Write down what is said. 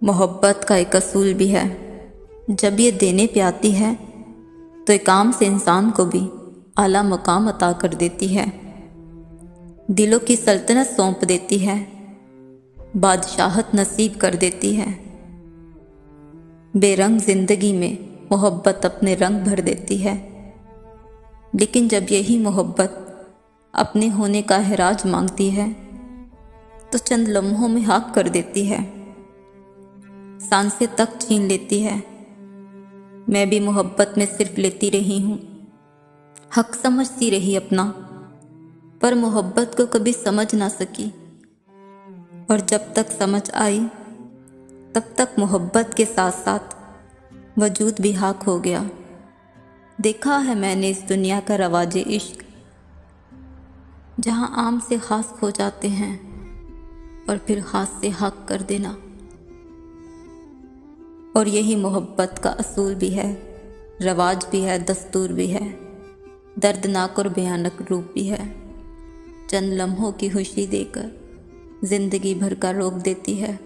मोहब्बत का एक असूल भी है। जब ये देने पे आती है तो एक आम से इंसान को भी आला मकाम अता कर देती है, दिलों की सल्तनत सौंप देती है, बादशाहत नसीब कर देती है। बेरंग जिंदगी में मोहब्बत अपने रंग भर देती है, लेकिन जब यही मोहब्बत अपने होने का एहराज मांगती है तो चंद लम्हों में हाक कर देती है, सांसें तक छीन लेती है। मैं भी मोहब्बत में सिर्फ लेती रही हूँ, हक समझती रही अपना, पर मोहब्बत को कभी समझ ना सकी। और जब तक समझ आई तब तक मोहब्बत के साथ साथ वजूद भी हाक हो गया। देखा है मैंने इस दुनिया का रवाजे इश्क, जहाँ आम से खास खो जाते हैं और फिर खास से हक कर देना। और यही मोहब्बत का असूल भी है, रवाज भी है, दस्तूर भी है, दर्दनाक और भयानक रूप भी है। चंद लम्हों की खुशी देकर जिंदगी भर का रोक देती है।